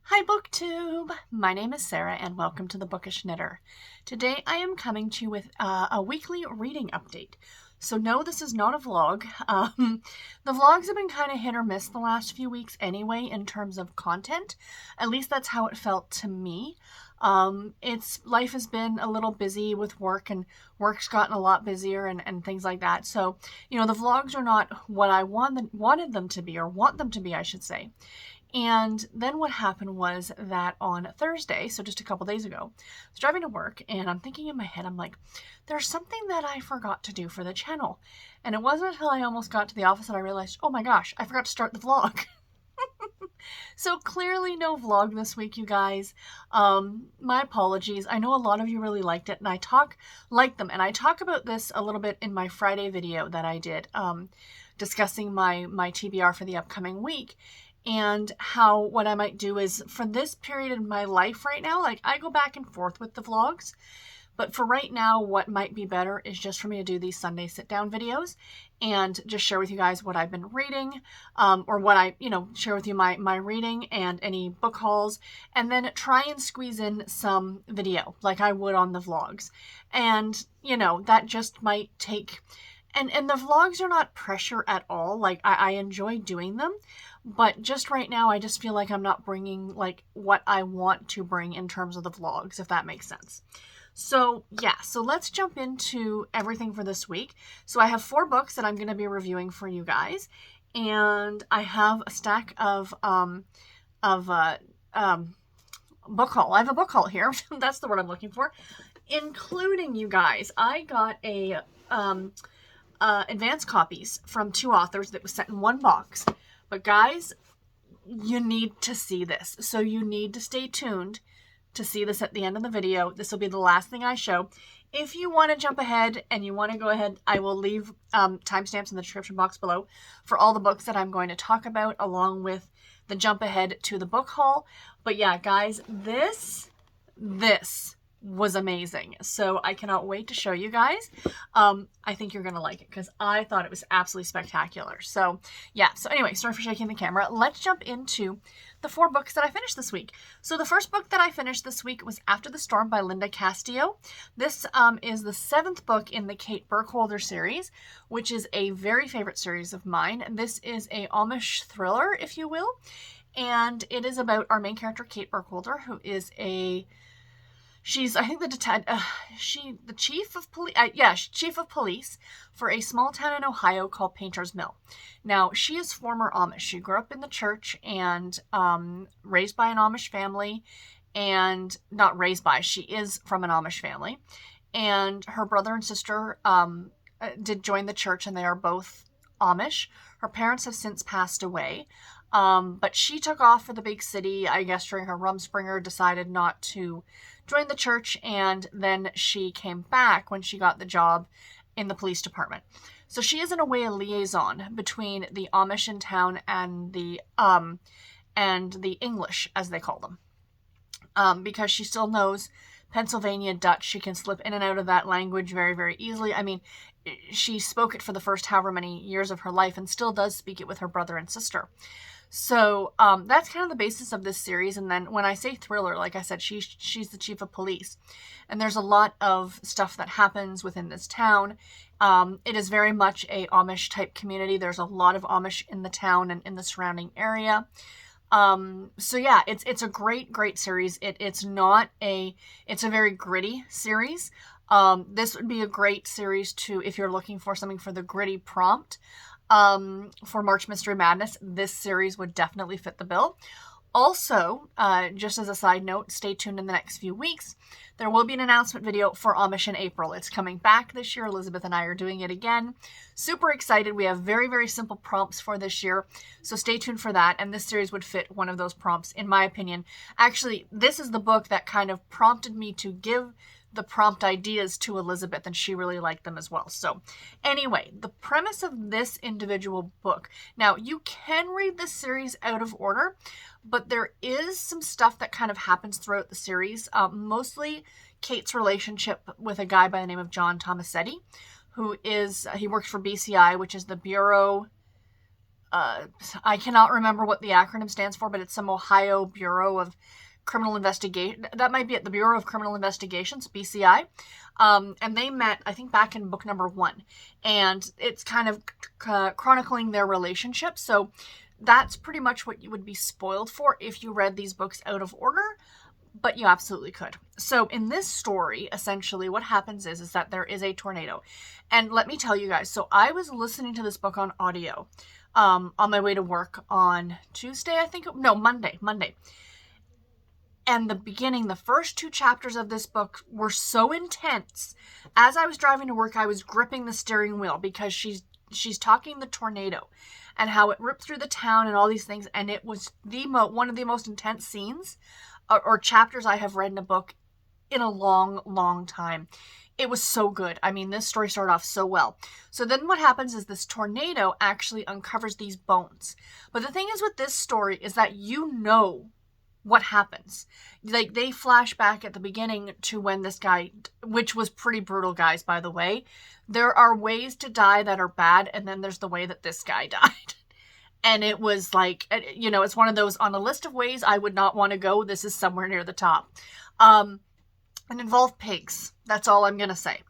Hi BookTube! My name is Sarah and welcome to the Bookish Knitter. Today I am coming to you with a weekly reading update. So no, this is not a vlog. The vlogs have been kind of hit or miss the last few weeks anyway in terms of content. At least that's how it felt to me. Life has been a little busy with work and work's gotten a lot busier and things like that. So, the vlogs are not what I wanted them to be, or want them to be, I should say. And then what happened was that on Thursday, so just a couple days ago, I was driving to work and I'm thinking in my head, I'm like, there's something that I forgot to do for the channel. And it wasn't until I almost got to the office that I realized, oh my gosh, I forgot to start the vlog. So clearly no vlog this week, you guys. My apologies. I know a lot of you really liked it and I talk about this a little bit in my Friday video that I did, discussing my TBR for the upcoming week. And how what I might do is for this period in my life right now, like I go back and forth with the vlogs, but for right now, what might be better is just for me to do these Sunday sit down videos and just share with you guys what I've been reading, or what I, share with you my reading and any book hauls, and then try and squeeze in some video like I would on the vlogs. And, that just might take, and the vlogs are not pressure at all. Like I enjoy doing them. But just right now, I just feel like I'm not bringing like what I want to bring in terms of the vlogs, if that makes sense. So yeah, so let's jump into everything for this week. So I have 4 books that I'm going to be reviewing for you guys. And I have a stack of book haul. I have a book haul here. That's the word I'm looking for. Including, you guys, I got a advanced copies from 2 authors that was sent in 1 box. But guys, you need to see this. So you need to stay tuned to see this at the end of the video. This will be the last thing I show. If you want to jump ahead and you want to go ahead, I will leave timestamps in the description box below for all the books that I'm going to talk about, along with the jump ahead to the book haul. But yeah, guys, this was amazing. So I cannot wait to show you guys. I think you're going to like it because I thought it was absolutely spectacular. So yeah, so anyway, sorry for shaking the camera. Let's jump into the 4 books that I finished this week. So the first book that I finished this week was After the Storm by Linda Castillo. This is the 7th book in the Kate Burkholder series, which is a very favorite series of mine. This is a Amish thriller, if you will. And it is about our main character, Kate Burkholder, who is she's, I think, the chief of police. Chief of police for a small town in Ohio called Painter's Mill. Now, she is former Amish. She grew up in the church and raised by an Amish family, and not raised by. She is from an Amish family, and her brother and sister did join the church, and they are both Amish. Her parents have since passed away. But she took off for the big city, I guess, during her Rumspringer, decided not to join the church, and then she came back when she got the job in the police department. So she is in a way a liaison between the Amish in town and the English, as they call them. Because she still knows Pennsylvania Dutch. She can slip in and out of that language very, very easily. I mean, she spoke it for the first however many years of her life and still does speak it with her brother and sister. So that's kind of the basis of this series. And then when I say thriller, like I said, she's the chief of police. And there's a lot of stuff that happens within this town. It is very much a Amish type community. There's a lot of Amish in the town and in the surrounding area. So yeah, it's a great series. It's a very gritty series. This would be a great series if you're looking for something for the gritty prompt. For March Mystery Madness, this series would definitely fit the bill. Also, just as a side note, stay tuned in the next few weeks. There will be an announcement video for Amish in April. It's coming back this year. Elizabeth and I are doing it again. Super excited. We have very, very simple prompts for this year. So stay tuned for that. And this series would fit one of those prompts, in my opinion. Actually, this is the book that kind of prompted me to give the prompt ideas to Elizabeth, and she really liked them as well. So anyway, the premise of this individual book. Now, you can read this series out of order, but there is some stuff that kind of happens throughout the series. Mostly Kate's relationship with a guy by the name of John Tomasetti, he works for BCI, which is the Bureau I cannot remember what the acronym stands for, but it's some Ohio Bureau of Criminal Investigation. That might be at the Bureau of Criminal Investigations, BCI. And they met, I think, back in book number 1. And it's kind of chronicling their relationship. So that's pretty much what you would be spoiled for if you read these books out of order. But you absolutely could. So in this story, essentially what happens is that there is a tornado. And let me tell you guys, so I was listening to this book on audio on my way to work on Tuesday, Monday. And the first 2 chapters of this book were so intense. As I was driving to work, I was gripping the steering wheel because she's talking the tornado and how it ripped through the town and all these things. And it was one of the most intense scenes or chapters I have read in a book in a long, long time. It was so good. I mean, this story started off so well. So then what happens is this tornado actually uncovers these bones. But the thing is with this story is that you know what happens. Like, they flash back at the beginning to when this guy, which was pretty brutal, guys, by the way. There are ways to die that are bad, and then there's the way that this guy died. And it was like, you know, it's one of those, on a list of ways I would not want to go, this is somewhere near the top. It involved pigs. That's all I'm going to say.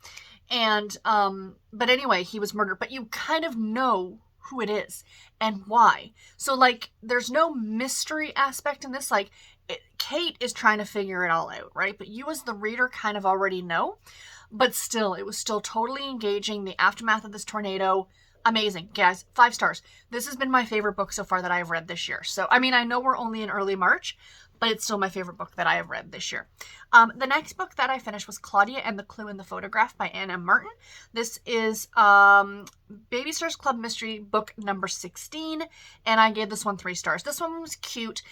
And, but anyway, he was murdered. But you kind of know who it is and why. So, like, there's no mystery aspect in this. Like, Kate is trying to figure it all out, right? But you as the reader kind of already know. But still, it was still totally engaging. The aftermath of this tornado, amazing. Guys, 5 stars. This has been my favorite book so far that I have read this year. So, I mean, I know we're only in early March, but it's still my favorite book that I have read this year. The next book that I finished was Claudia and the Clue in the Photograph by Anne M. Martin. This is Babysitters Club Mystery book number 16, and I gave this one 3 stars. This one was cute.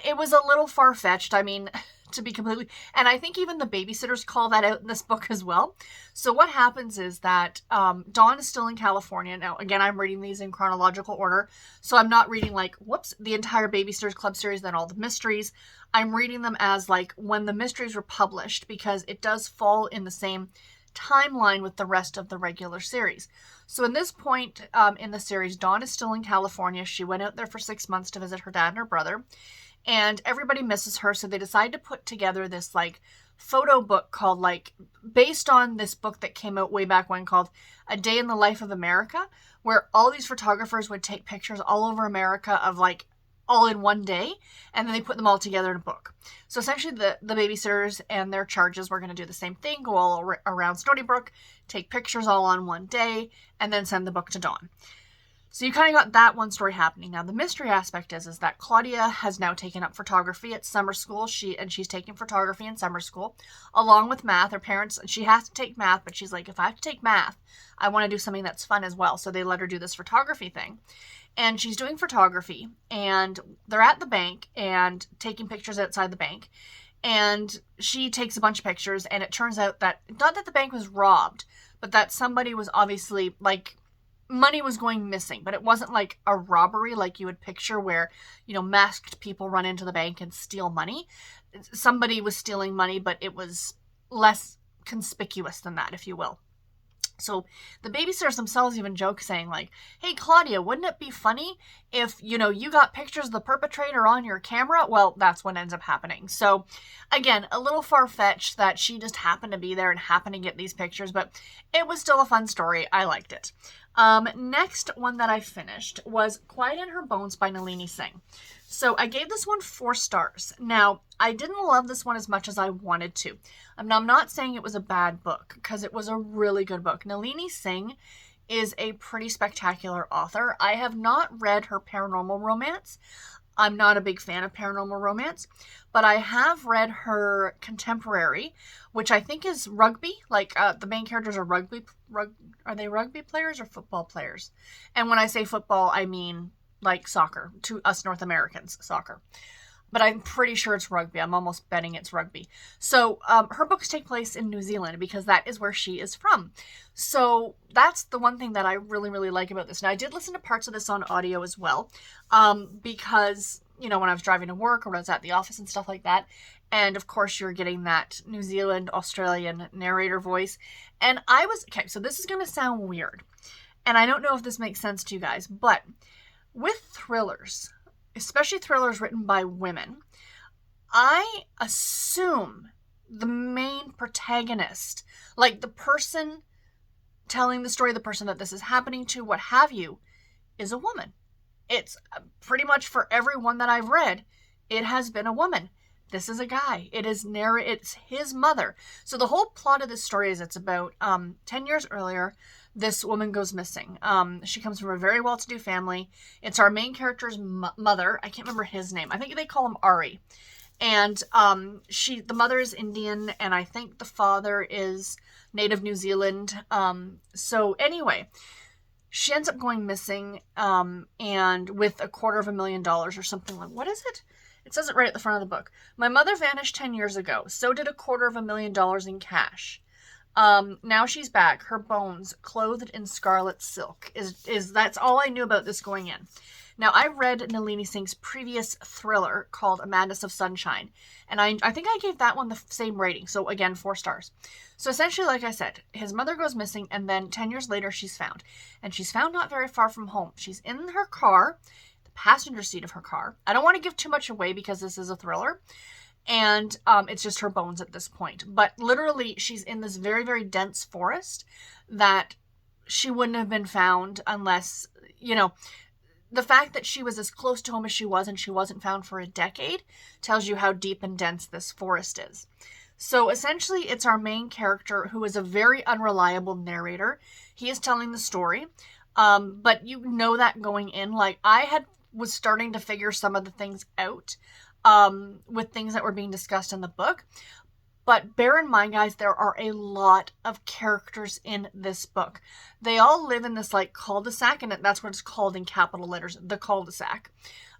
It was a little far-fetched. I mean, to be completely... And I think even the babysitters call that out in this book as well. So what happens is that Dawn is still in California. Now, again, I'm reading these in chronological order. So I'm not reading, like, the entire Babysitters Club series, then all the mysteries. I'm reading them as, like, when the mysteries were published, because it does fall in the same timeline with the rest of the regular series. So in this point in the series, Dawn is still in California. She went out there for 6 months to visit her dad and her brother. And everybody misses her, so they decide to put together this, like, photo book called, like, based on this book that came out way back when called A Day in the Life of America, where all these photographers would take pictures all over America of, like, all in one day, and then they put them all together in a book. So essentially the babysitters and their charges were going to do the same thing, go all around Stony Brook, take pictures all on one day, and then send the book to Dawn. So you kind of got that one story happening. Now, the mystery aspect is that Claudia has now taken up photography at summer school. She's taking photography in summer school, along with math. Her parents, she has to take math, but she's like, if I have to take math, I want to do something that's fun as well. So they let her do this photography thing. And she's doing photography, and they're at the bank and taking pictures outside the bank. And she takes a bunch of pictures, and it turns out that, not that the bank was robbed, but that somebody was obviously, like, money was going missing, but it wasn't like a robbery like you would picture where, you know, masked people run into the bank and steal money. Somebody was stealing money, but it was less conspicuous than that, if you will. So the babysitters themselves even joke saying, like, hey, Claudia, wouldn't it be funny if, you know, you got pictures of the perpetrator on your camera? Well, that's what ends up happening. So again, a little far-fetched that she just happened to be there and happened to get these pictures, but it was still a fun story. I liked it. Next one that I finished was Quiet in Her Bones by Nalini Singh. So I gave this one 4 stars. Now, I didn't love this one as much as I wanted to. I'm not saying it was a bad book, because it was a really good book. Nalini Singh is a pretty spectacular author. I have not read her paranormal romance. I'm not a big fan of paranormal romance, but I have read her contemporary, which I think is rugby. Like, the main characters are are they rugby players or football players? And when I say football, I mean like soccer, to us North Americans, soccer. But I'm pretty sure it's rugby. I'm almost betting it's rugby. So her books take place in New Zealand because that is where she is from. So that's the one thing that I really, really like about this. Now, I did listen to parts of this on audio as well, because, you know, when I was driving to work or when I was at the office and stuff like that. And of course, you're getting that New Zealand, Australian narrator voice. And okay, so this is going to sound weird. And I don't know if this makes sense to you guys, but With thrillers, especially thrillers written by women, I assume the main protagonist, like the person telling the story, the person that this is happening to, what have you, is a woman. It's pretty much for every one that I've read, it has been a woman. This is a guy. It's his mother. So the whole plot of this story is it's about 10 years earlier, this woman goes missing. She comes from a very well-to-do family. It's our main character's mother. I can't remember his name. I think they call him Ari. And the mother is Indian, and I think the father is native New Zealand. So anyway, she ends up going missing, and with $250,000 or something like, what is it? It says it right at the front of the book. My mother vanished 10 years ago. So did $250,000 in cash. Now she's back, her bones clothed in scarlet silk. That's all I knew about this going in. Now, I read Nalini Singh's previous thriller called A Madness of Sunshine, and I think I gave that one the same rating, so again, 4 stars. So essentially, like I said, his mother goes missing, and then 10 years later, she's found. And she's found not very far from home. She's in her car, the passenger seat of her car. I don't want to give too much away because this is a thriller, and it's just her bones at this point. But literally, she's in this very, very dense forest that she wouldn't have been found unless, the fact that she was as close to home as she was and she wasn't found for a decade tells you how deep and dense this forest is. So essentially, it's our main character who is a very unreliable narrator. He is telling the story, but you know that going in. Like, was starting to figure some of the things out with things that were being discussed in the book. But bear in mind, guys, there are a lot of characters in this book. They all live in this cul-de-sac, and that's what it's called in capital letters, the cul-de-sac,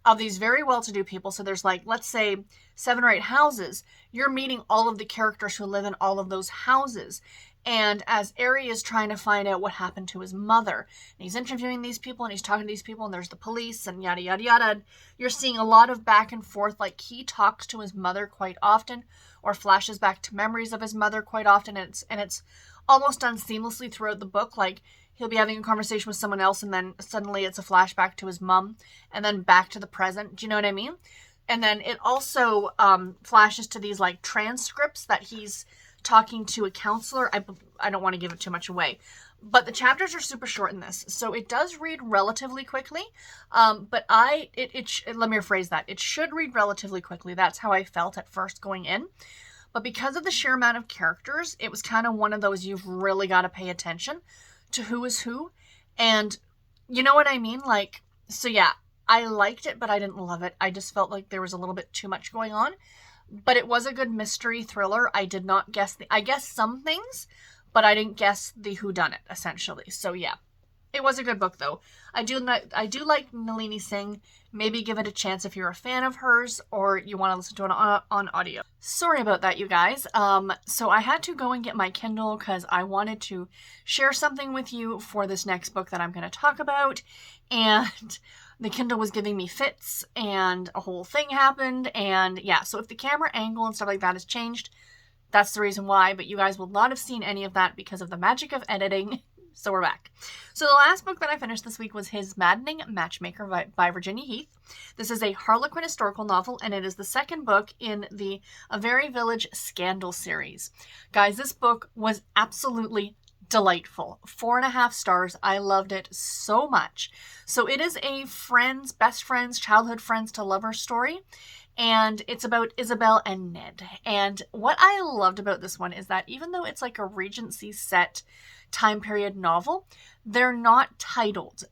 of these very well-to-do people. So there's let's say 7 or 8 houses. You're meeting all of the characters who live in all of those houses. And as Ari is trying to find out what happened to his mother, and he's interviewing these people and he's talking to these people, and there's the police and yada, yada, yada. And you're seeing a lot of back and forth. He talks to his mother quite often, or flashes back to memories of his mother quite often. And it's almost done seamlessly throughout the book. He'll be having a conversation with someone else, and then suddenly it's a flashback to his mom, and then back to the present. Do you know what I mean? And then it also flashes to these transcripts that he's talking to a counselor. I don't want to give it too much away, but the chapters are super short in this, so it does read relatively quickly. But let me rephrase that. It should read relatively quickly. That's how I felt at first going in. But because of the sheer amount of characters, it was kind of one of those you've really got to pay attention to who is who. And you know what I mean? So yeah, I liked it, but I didn't love it. I just felt like there was a little bit too much going on. But it was a good mystery thriller. I did not guess I guessed some things, but I didn't guess the whodunit, essentially. So yeah, it was a good book, though. I do like Nalini Singh. Maybe give it a chance if you're a fan of hers or you want to listen to it on audio. Sorry about that, you guys. So I had to go and get my Kindle because I wanted to share something with you for this next book that I'm going to talk about. And the Kindle was giving me fits and a whole thing happened. And yeah, so if the camera angle and stuff like that has changed, that's the reason why. But you guys will not have seen any of that because of the magic of editing. So we're back. So the last book that I finished this week was his Maddening, Matchmaker by Virginia Heath. This is a Harlequin historical novel, and it is the second book in the A Very Village Scandal series. Guys, this book was absolutely delightful. 4.5 stars. I loved it so much. So it is a best friends, childhood friends to lovers story. And it's about Isabel and Ned. And what I loved about this one is that even though it's a Regency set time period novel, they're not titled.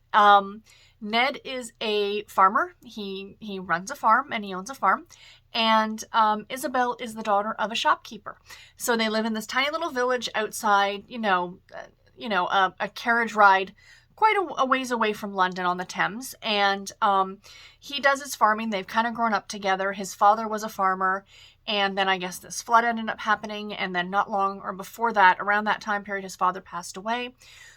Ned is a farmer. He runs a farm and he owns a farm. And Isabel is the daughter of a shopkeeper. So they live in this tiny little village outside, a carriage ride quite a ways away from London on the Thames. And he does his farming. They've kind of grown up together. His father was a farmer. And then I guess this flood ended up happening. And then not long or before that, around that time period, his father passed away.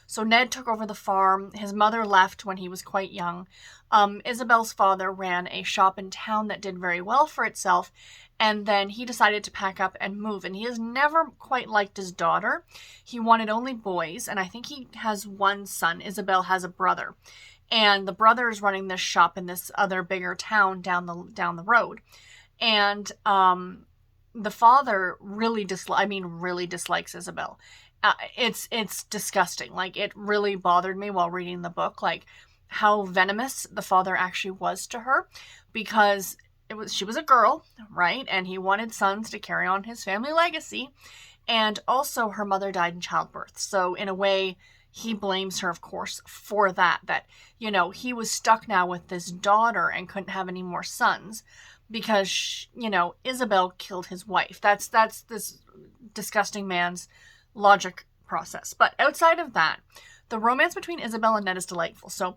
So Ned took over the farm. His mother left when he was quite young. Isabel's father ran a shop in town that did very well for itself. And then he decided to pack up and move. And he has never quite liked his daughter. He wanted only boys. And I think he has one son. Isabel has a brother. and the brother is running this shop in this other bigger town down the road. And the father really dislikes Isabel. It's disgusting. Like, it really bothered me while reading the book, like how venomous the father actually was to her, because she was a girl, right? And he wanted sons to carry on his family legacy. And also her mother died in childbirth. So in a way, he blames her, of course, for that, he was stuck now with this daughter and couldn't have any more sons because, Isabel killed his wife. That's this disgusting man's logic process. But outside of that, the romance between Isabel and Ned is delightful. So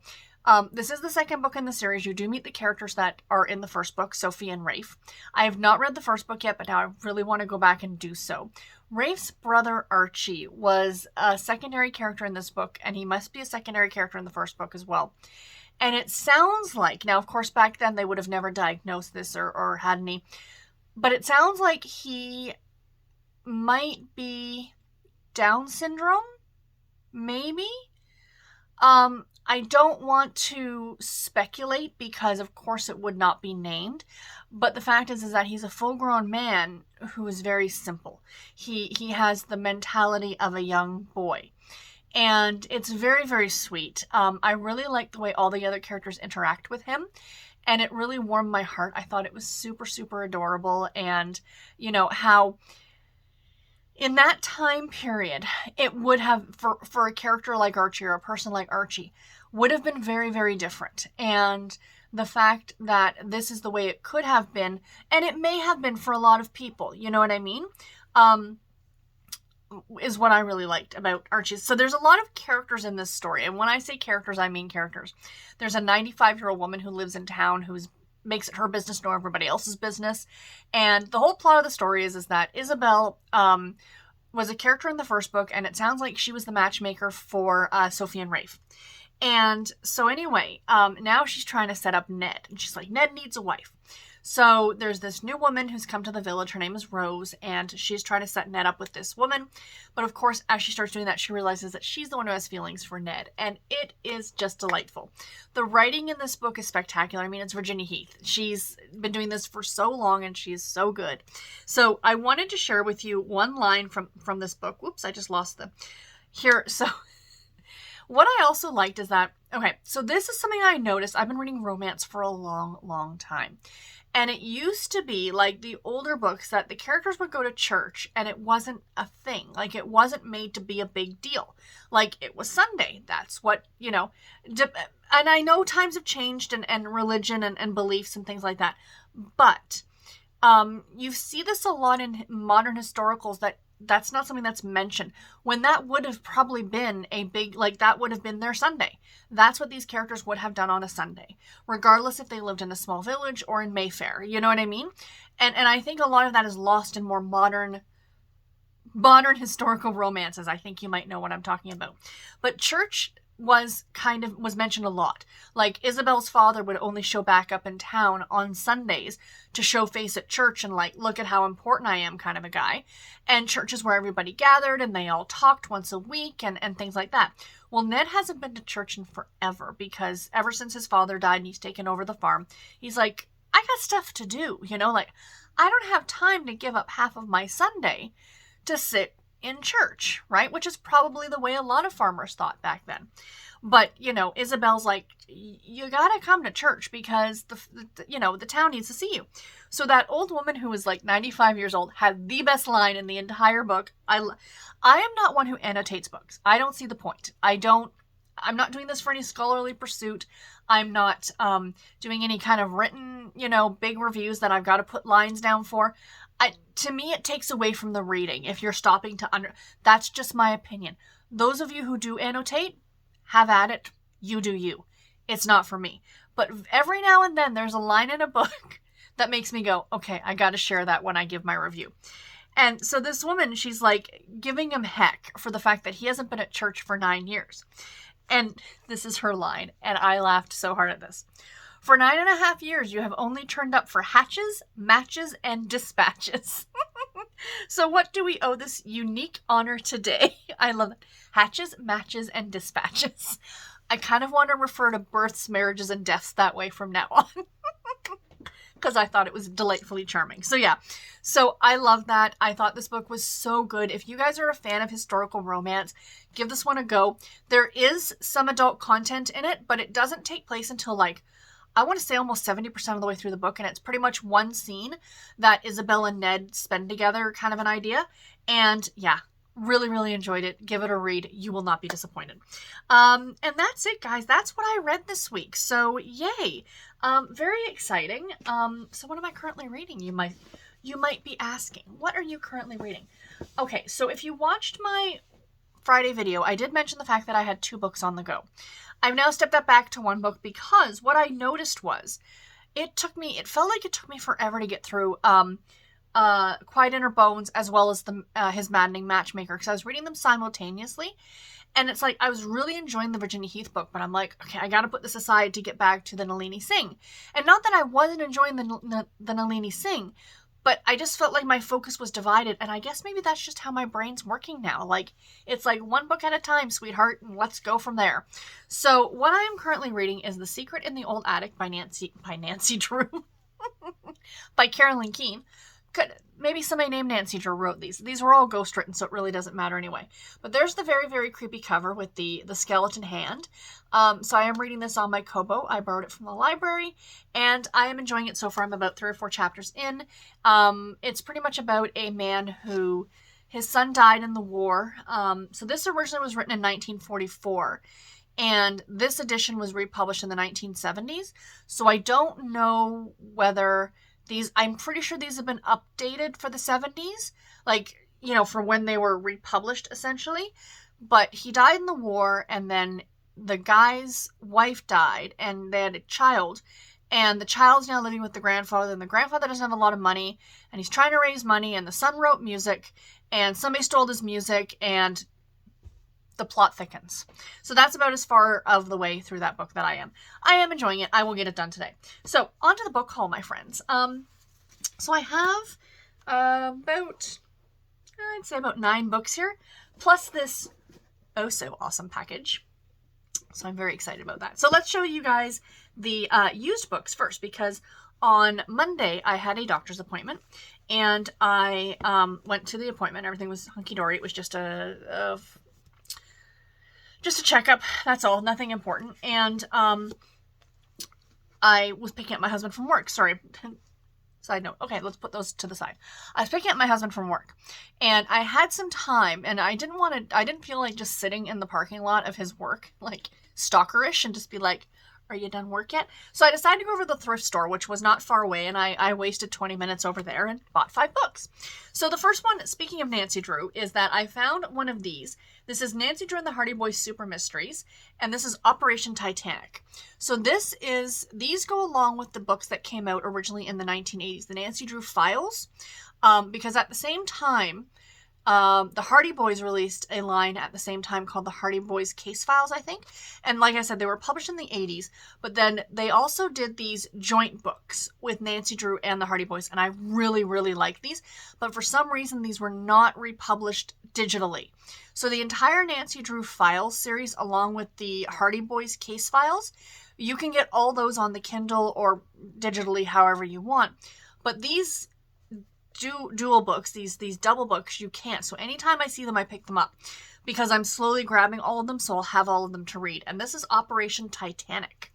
this is the second book in the series. You do meet the characters that are in the first book, Sophie and Rafe. I have not read the first book yet, but now I really want to go back and do so. Rafe's brother Archie was a secondary character in this book, and he must be a secondary character in the first book as well. And it sounds like, now of course back then they would have never diagnosed this or had any, but it sounds like he might be Down syndrome, maybe? I don't want to speculate because, of course, it would not be named. But the fact is that he's a full-grown man who is very simple. He has the mentality of a young boy. And it's very, very sweet. I really like the way all the other characters interact with him. And it really warmed my heart. I thought it was super, super adorable. And, how in that time period, it would have, for a character like Archie or a person like Archie, would have been very, very different. And the fact that this is the way it could have been, and it may have been for a lot of people, you know what I mean? Is what I really liked about Archie. So there's a lot of characters in this story. And when I say characters, I mean characters. There's a 95-year-old woman who lives in town who makes it her business to know everybody else's business. And the whole plot of the story is that Isabel was a character in the first book, and it sounds like she was the matchmaker for Sophie and Rafe. And so anyway, now she's trying to set up Ned. And she's like, Ned needs a wife. So there's this new woman who's come to the village. Her name is Rose, and she's trying to set Ned up with this woman. But of course, as she starts doing that, she realizes that she's the one who has feelings for Ned. And it is just delightful. The writing in this book is spectacular. I mean, it's Virginia Heath. She's been doing this for so long, and she's so good. So I wanted to share with you one line from this book. Whoops, I just lost here. So what I also liked is that, okay, so this is something I noticed. I've been reading romance for a long, long time. And it used to be like the older books that the characters would go to church and it wasn't a thing. Like, it wasn't made to be a big deal. Like, it was Sunday. That's what, and I know times have changed and religion and beliefs and things like that. But you see this a lot in modern historicals that's not something that's mentioned, when that would have probably been that would have been their Sunday. That's what these characters would have done on a Sunday, regardless if they lived in a small village or in Mayfair. You know what I mean? And I think a lot of that is lost in more modern historical romances. I think you might know what I'm talking about. But church was mentioned a lot. Like, Isabel's father would only show back up in town on Sundays to show face at church and look at how important I am kind of a guy. And church is where everybody gathered and they all talked once a week and things like that. Well, Ned hasn't been to church in forever because ever since his father died and he's taken over the farm, he's like, I got stuff to do, I don't have time to give up half of my Sunday to sit in church, right? Which is probably the way a lot of farmers thought back then. But, Isabel's like, you gotta come to church because the town needs to see you. So that old woman who was 95 years old had the best line in the entire book. I am not one who annotates books. I don't see the point. I'm not doing this for any scholarly pursuit. I'm not doing any kind of written, big reviews that I've got to put lines down for. To me, it takes away from the reading if you're stopping to that's just my opinion. Those of you who do annotate, have at it. You do you. It's not for me. But every now and then there's a line in a book that makes me go, okay, I got to share that when I give my review. And so this woman, she's giving him heck for the fact that he hasn't been at church for 9 years. And this is her line, and I laughed so hard at this. For 9.5 years, you have only turned up for hatches, matches, and dispatches. So what do we owe this unique honor today? I love it. Hatches, matches, and dispatches. I kind of want to refer to births, marriages, and deaths that way from now on. Because I thought it was delightfully charming. So yeah, so I love that. I thought this book was so good. If you guys are a fan of historical romance, give this one a go. There is some adult content in it, but it doesn't take place until like, I want to say almost 70% of the way through the book, and it's pretty much one scene that Isabel and Ned spend together, kind of an idea. And yeah, really, really enjoyed it. Give it a read. You will not be disappointed. And that's it, guys. That's what I read this week. So yay. Very exciting. So what am I currently reading? You might be asking, what are you currently reading? Okay, so if you watched my Friday video, I did mention the fact that I had 2 books on the go. I've now stepped that back to 1 book because what I noticed was it felt like it took me forever to get through Quiet Inner Bones as well as his Maddening Matchmaker, because I was reading them simultaneously. And it's like, I was really enjoying the Virginia Heath book, but I'm like, okay, I gotta put this aside to get back to the Nalini Singh. And not that I wasn't enjoying the Nalini Singh, but I just felt like my focus was divided. And I guess maybe that's just how my brain's working now. Like, it's like 1 book at a time, sweetheart, and let's go from there. So what I am currently reading is The Secret in the Old Attic by Nancy Drew, by Carolyn Keene. Maybe somebody named Nancy Drew wrote these. These were all ghostwritten, so it really doesn't matter anyway. But there's the very, very creepy cover with the skeleton hand. So I am reading this on my Kobo. I borrowed it from the library, and I am enjoying it so far. I'm about 3 or 4 chapters in. It's pretty much about a man who, his son died in the war. So this originally was written in 1944, and this edition was republished in the 1970s. So I don't know whether I'm pretty sure these have been updated for the 70s, like, you know, for when they were republished, essentially. But he died in the war, and then the guy's wife died, and they had a child, and the child's now living with the grandfather, and the grandfather doesn't have a lot of money, and he's trying to raise money, and the son wrote music, and somebody stole his music, and the plot thickens. So that's about as far of the way through that book that I am. I am enjoying it. I will get it done today. So on to the book haul, my friends. So I have I'd say about 9 books here, plus this oh so awesome package. So I'm very excited about that. So let's show you guys the used books first, because on Monday I had a doctor's appointment, and I went to the appointment. Everything was hunky-dory. It was just a checkup, that's all, nothing important. And I was picking up my husband from work. Sorry, side note. Okay, let's put those to the side. I was picking up my husband from work, and I had some time, and I didn't feel like just sitting in the parking lot of his work, like stalkerish, and just be like, are you done work yet? So I decided to go over to the thrift store, which was not far away, and I wasted 20 minutes over there and bought 5 books. So the first one, speaking of Nancy Drew, is that I found one of these. This is Nancy Drew and the Hardy Boys Super Mysteries, and this is Operation Titanic. So these go along with the books that came out originally in the 1980s, the Nancy Drew Files, because at the same time, the Hardy Boys released a line at the same time called the Hardy Boys Case Files, I think. And like I said, they were published in the 80s, but then they also did these joint books with Nancy Drew and the Hardy Boys, and I really, really like these. But for some reason, these were not republished digitally. So the entire Nancy Drew Files series, along with the Hardy Boys Case Files, you can get all those on the Kindle or digitally, however you want. But these dual books, these double books, you can't. So anytime I see them, I pick them up because I'm slowly grabbing all of them, so I'll have all of them to read. And this is Operation Titanic.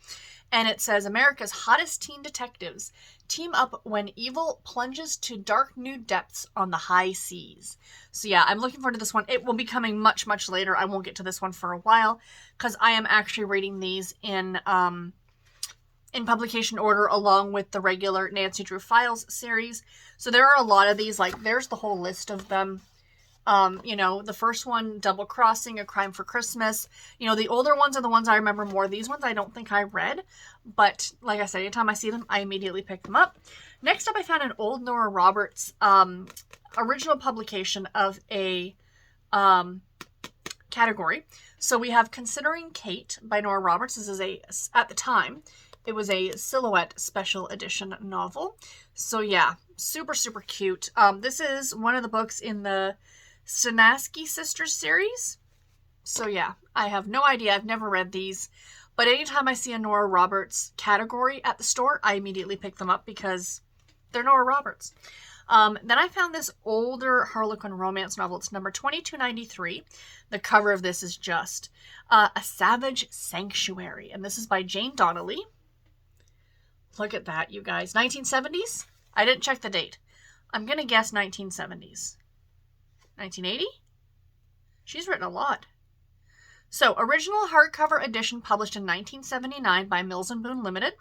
And it says, America's hottest teen detectives team up when evil plunges to dark new depths on the high seas. So yeah, I'm looking forward to this one. It will be coming much, much later. I won't get to this one for a while because I am actually reading these in publication order along with the regular Nancy Drew Files series. So there are a lot of these, like there's the whole list of them. You know, the first one, Double Crossing, A Crime for Christmas. You know, the older ones are the ones I remember more. These ones I don't think I read, but like I said, anytime I see them, I immediately pick them up. Next up, I found an old Nora Roberts original publication of a category. So we have Considering Kate by Nora Roberts. This is at the time, it was a Silhouette special edition novel. So yeah, super, super cute. This is one of the books in the Stanaski Sisters series. So yeah, I have no idea. I've never read these. But anytime I see a Nora Roberts category at the store, I immediately pick them up because they're Nora Roberts. Then I found this older Harlequin romance novel. It's number 2293. The cover of this is just A Savage Sanctuary. And this is by Jane Donnelly. Look at that, you guys. 1970s? I didn't check the date. I'm going to guess 1970s. 1980? She's written a lot. So, original hardcover edition published in 1979 by Mills & Boon Limited.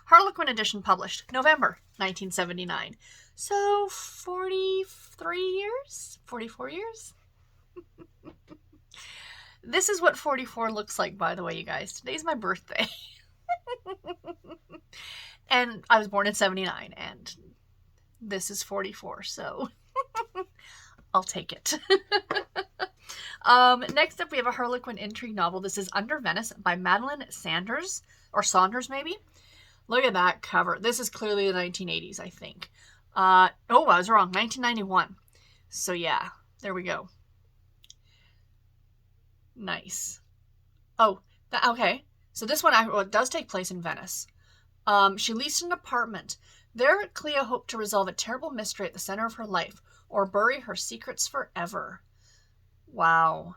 Harlequin edition published November 1979. So, 43 years? 44 years? This is what 44 looks like, by the way, you guys. Today's my birthday. And I was born in 79, and this is 44, so I'll take it. Next up, we have a Harlequin intrigue novel. This is Under Venice by Madeline Sanders, or Saunders, maybe. Look at that cover. This is clearly the 1980s, I think. I was wrong. 1991. So yeah, there we go. Nice. Oh, okay. So this one it does take place in Venice. She leased an apartment. There, Clea hoped to resolve a terrible mystery at the center of her life, or bury her secrets forever. Wow.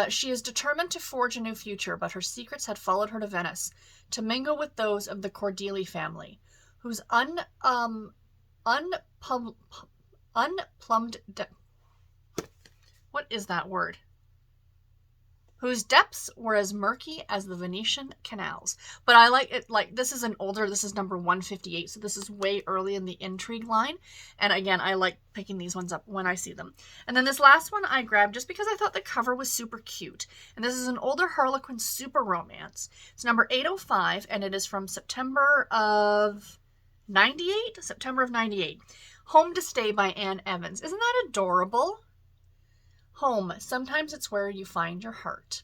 She is determined to forge a new future, but her secrets had followed her to Venice, to mingle with those of the Cordelia family, whose what is that word? Whose depths were as murky as the Venetian canals. But I like it, this is this is number 158, so this is way early in the intrigue line. And again, I like picking these ones up when I see them. And then this last one I grabbed just because I thought the cover was super cute. And this is an older Harlequin super romance. It's number 805, and it is from September of 98? September of 98. Home to Stay by Anne Evans. Isn't that adorable? Home. Sometimes it's where you find your heart.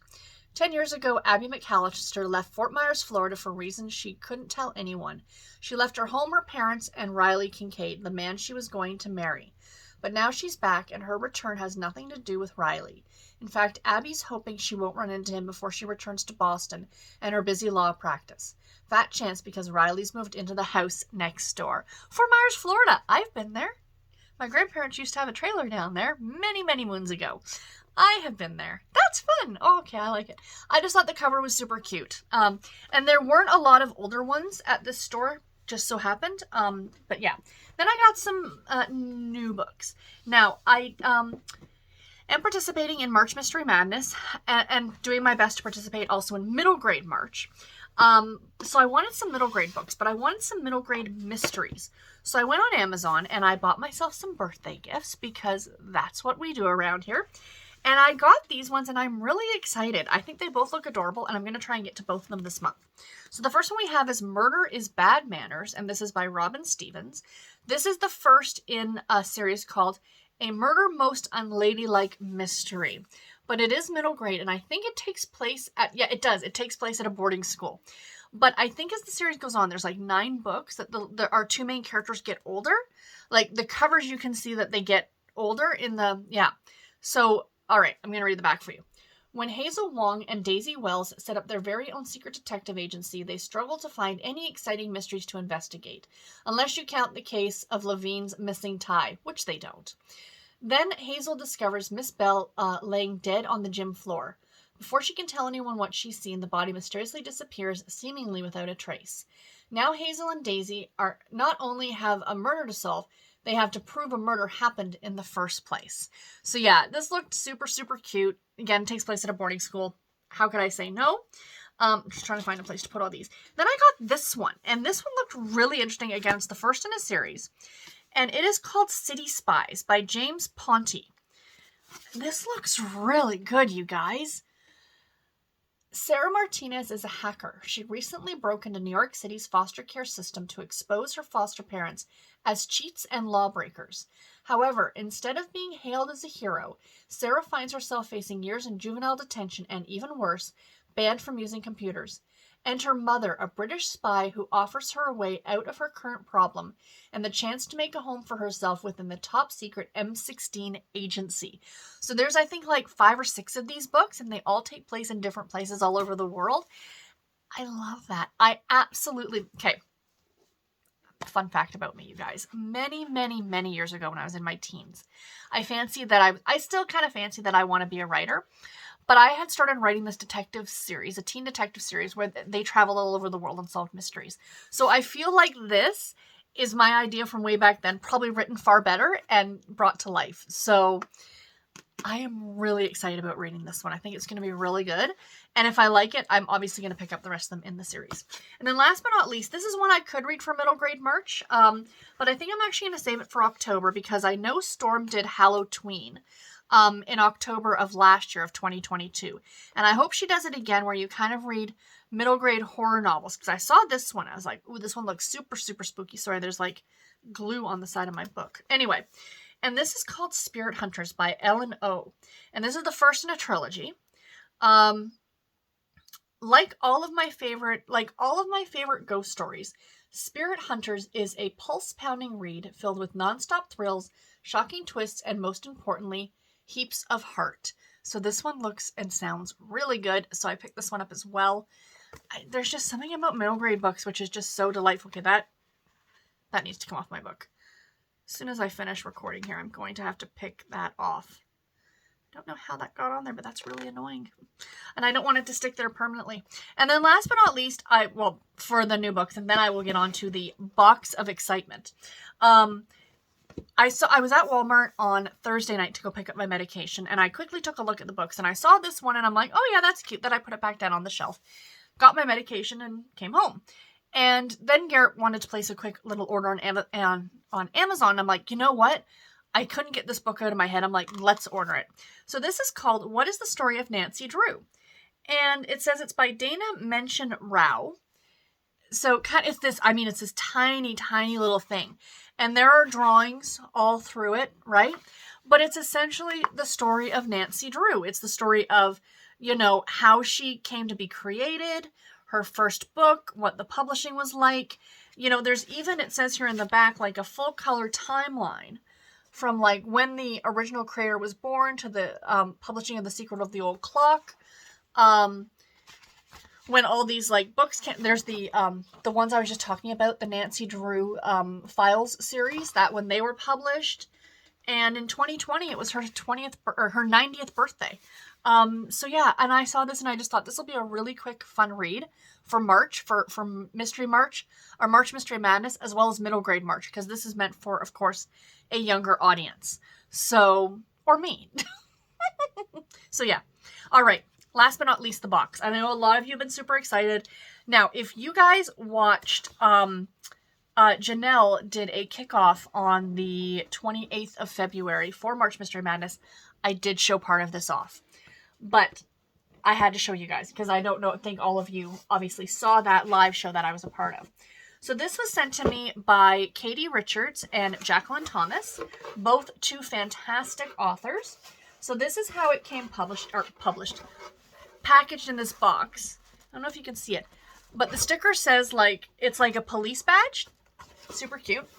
10 years ago, Abby McAllister left Fort Myers, Florida for reasons she couldn't tell anyone. She left her home, her parents, and Riley Kincaid, the man she was going to marry. But now she's back, and her return has nothing to do with Riley. In fact, Abby's hoping she won't run into him before she returns to Boston and her busy law practice. Fat chance because Riley's moved into the house next door. Fort Myers, Florida. I've been there. My grandparents used to have a trailer down there many, many moons ago. I have been there. That's fun. Oh, okay, I like it. I just thought the cover was super cute. And there weren't a lot of older ones at this store, just so happened. But yeah. Then I got some new books. Now, I am participating in March Mystery Madness and doing my best to participate also in middle grade March. So I wanted some middle grade books, but I wanted some middle grade mysteries. So I went on Amazon and I bought myself some birthday gifts because that's what we do around here. And I got these ones and I'm really excited. I think they both look adorable and I'm going to try and get to both of them this month. So the first one we have is Murder is Bad Manners, and this is by Robin Stevens. This is the first in a series called A Murder Most Unladylike Mystery. But it is middle grade, and I think it takes place at, it does. It takes place at a boarding school. But I think as the series goes on, there's like 9 books that our 2 main characters get older. Like the covers, you can see that they get older in the, So, all right, I'm going to read the back for you. When Hazel Wong and Daisy Wells set up their very own secret detective agency, they struggle to find any exciting mysteries to investigate, unless you count the case of Levine's missing tie, which they don't. Then Hazel discovers Miss Bell laying dead on the gym floor. Before she can tell anyone what she's seen, the body mysteriously disappears, seemingly without a trace. Now Hazel and Daisy are not only have a murder to solve, they have to prove a murder happened in the first place. So yeah, this looked super, super cute. Again, takes place at a boarding school. How could I say no? Just trying to find a place to put all these. Then I got this one, and this one looked really interesting. Again, it's the first in a series. And it is called City Spies by James Ponty. This looks really good, you guys. Sarah Martinez is a hacker. She recently broke into New York City's foster care system to expose her foster parents as cheats and lawbreakers. However, instead of being hailed as a hero, Sarah finds herself facing years in juvenile detention and, even worse, banned from using computers. Enter Mother, a British spy who offers her a way out of her current problem and the chance to make a home for herself within the top secret M16 agency. So there's, I think, like 5 or 6 of these books, and they all take place in different places all over the world. I love that. I absolutely... Okay. Fun fact about me, you guys. Many, many, many years ago when I was in my teens, I still kind of fancy that I want to be a writer. But I had started writing this detective series, a teen detective series, where they traveled all over the world and solved mysteries. So I feel like this is my idea from way back then, probably written far better and brought to life. So I am really excited about reading this one. I think it's going to be really good. And if I like it, I'm obviously going to pick up the rest of them in the series. And then last but not least, this is one I could read for middle grade March. But I think I'm actually going to save it for October because I know Storm did Halloween. In October of last year of 2022. And I hope she does it again where you kind of read middle grade horror novels. Because I saw this one. I was like, ooh, this one looks super, super spooky. Sorry, there's like glue on the side of my book. Anyway, and this is called Spirit Hunters by Ellen O. And this is the first in a trilogy. Like all of my favorite ghost stories, Spirit Hunters is a pulse-pounding read filled with nonstop thrills, shocking twists, and most importantly, heaps of heart. So this one looks and sounds really good. So I picked this one up as well. There's just something about middle grade books which is just so delightful. Okay, that needs to come off my book. As soon as I finish recording here, I'm going to have to pick that off. I don't know how that got on there, but that's really annoying. And I don't want it to stick there permanently. And then last but not least, for the new books, and then I will get on to the box of excitement. I was at Walmart on Thursday night to go pick up my medication, and I quickly took a look at the books, and I saw this one, and I'm like, oh yeah, that's cute. Then I put it back down on the shelf, got my medication, and came home. And then Garrett wanted to place a quick little order on Amazon. I'm like, you know what? I couldn't get this book out of my head. I'm like, let's order it. So this is called What is the Story of Nancy Drew? And it says it's by Dana Mention Rao. So it's this tiny, tiny little thing. And there are drawings all through it, right? But it's essentially the story of Nancy Drew. It's the story of, how she came to be created, her first book, what the publishing was like. There's even, it says here in the back, like a full color timeline from like when the original creator was born to the publishing of The Secret of the Old Clock. When all these like books there's the ones I was just talking about, the Nancy Drew Files series, that when they were published, and in 2020 it was her 90th birthday. So yeah, and I saw this and I just thought this will be a really quick fun read for March, for Mystery March, or March Mystery Madness, as well as middle grade March, because this is meant for, of course, a younger audience. So, or me. So yeah. All right. Last but not least, the box. I know a lot of you have been super excited. Now, if you guys watched, Janelle did a kickoff on the 28th of February for March Mystery Madness. I did show part of this off. But I had to show you guys because I think all of you obviously saw that live show that I was a part of. So this was sent to me by Katie Richards and Jacqueline Thomas, both two fantastic authors. So this is how it came packaged in this box. I don't know if you can see it, but the sticker says it's like a police badge. Super cute.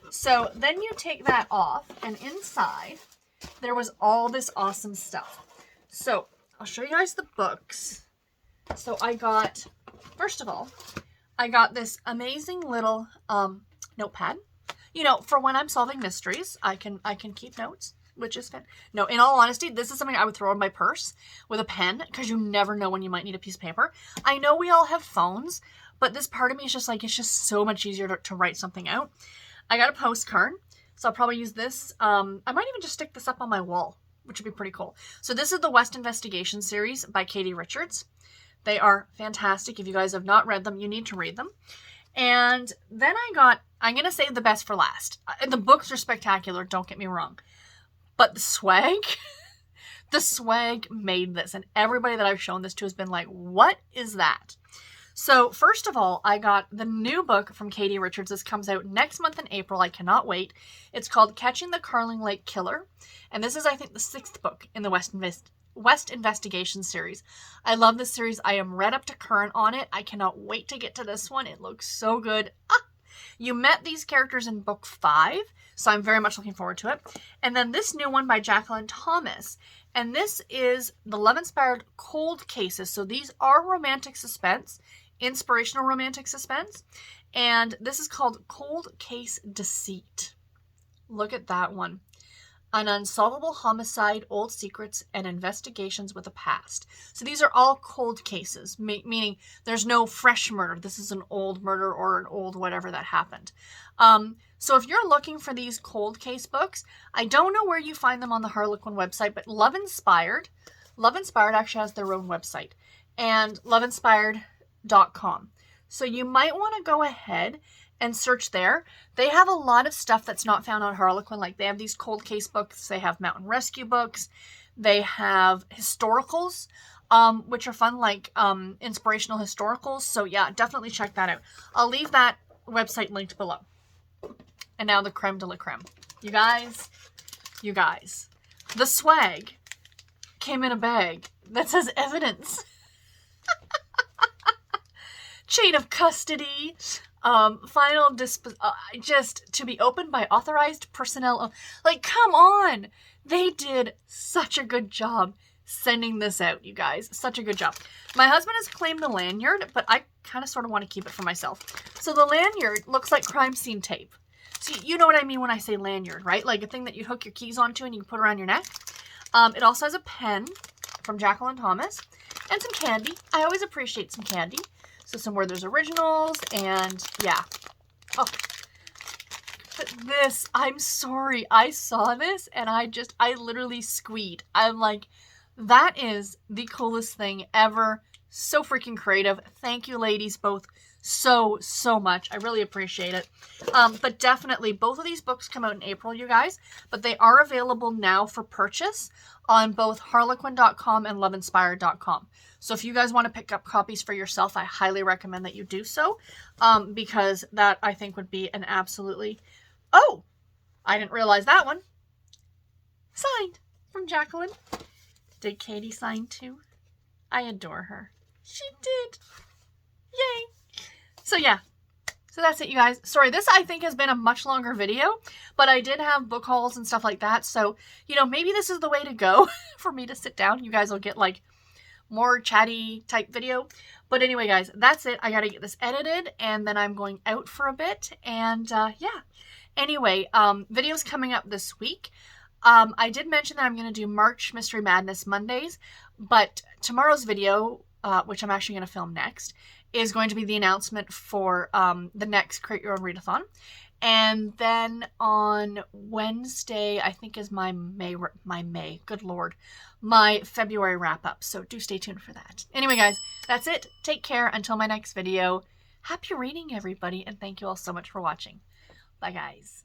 So then you take that off, and inside there was all this awesome stuff. So I'll show you guys the books. So first of all, I got this amazing little notepad. For when I'm solving mysteries, I can keep notes, which is fun. No, in all honesty, this is something I would throw in my purse with a pen, because you never know when you might need a piece of paper. I know we all have phones, but this part of me is just like, it's just so much easier to write something out. I got a postcard, so I'll probably use this. I might even just stick this up on my wall, which would be pretty cool. So this is the West Investigation series by Katie Richards. They are fantastic. If you guys have not read them, you need to read them. And then I'm going to save the best for last. The books are spectacular, don't get me wrong. But the swag made this. And everybody that I've shown this to has been like, what is that? So first of all, I got the new book from Katie Richards. This comes out next month in April. I cannot wait. It's called Catching the Carling Lake Killer. And this is, I think, the 6th book in the West West Investigation series. I love this series. I am read up to current on it. I cannot wait to get to this one. It looks so good. You met these characters in book 5, so I'm very much looking forward to it. And then this new one by Jacqueline Thomas. And this is the love-inspired cold cases. So these are romantic suspense, inspirational romantic suspense. And this is called Cold Case Deceit. Look at that one. An unsolvable homicide, old secrets, and investigations with a past. So these are all cold cases, meaning there's no fresh murder. This is an old murder or an old whatever that happened. So if you're looking for these cold case books, I don't know where you find them on the Harlequin website, but Love Inspired actually has their own website, and loveinspired.com. So you might want to go ahead and search there. They have a lot of stuff that's not found on Harlequin. Like they have these cold case books. They have mountain rescue books. They have historicals, which are fun, like inspirational historicals. So yeah, definitely check that out. I'll leave that website linked below. And now the creme de la creme. You guys, the swag came in a bag that says evidence. Chain of custody. Final just to be opened by authorized personnel. Like, come on. They did such a good job sending this out, you guys. Such a good job. My husband has claimed the lanyard, but I kind of sort of want to keep it for myself. So the lanyard looks like crime scene tape. So you know what I mean when I say lanyard, right? Like a thing that you hook your keys onto and you can put around your neck. It also has a pen from Jacqueline Thomas and some candy. I always appreciate some candy. So some Werther's Originals, and yeah. Oh, but this, I'm sorry. I saw this, and I literally squeed. I'm like, that is the coolest thing ever. So freaking creative. Thank you, ladies, both so much. I really appreciate it. But definitely, both of these books come out in April, you guys. But they are available now for purchase on both harlequin.com and loveinspired.com. So if you guys want to pick up copies for yourself, I highly recommend that you do so, because that, I think, would be an absolutely... Oh, I didn't realize that one. Signed from Jacqueline. Did Katie sign too? I adore her. She did. Yay. So yeah. So that's it, you guys. Sorry, this I think has been a much longer video, but I did have book hauls and stuff like that. So, you know, maybe this is the way to go for me to sit down. You guys will get like more chatty type video. But anyway, guys, that's it. I got to get this edited and then I'm going out for a bit. And yeah. Anyway, videos coming up this week. I did mention that I'm going to do March Mystery Madness Mondays, but tomorrow's video, which I'm actually going to film next, is going to be the announcement for the next Create Your Own Readathon. And then on Wednesday, I think is my February wrap up. So do stay tuned for that. Anyway, guys, that's it. Take care until my next video. Happy reading, everybody. And thank you all so much for watching. Bye, guys.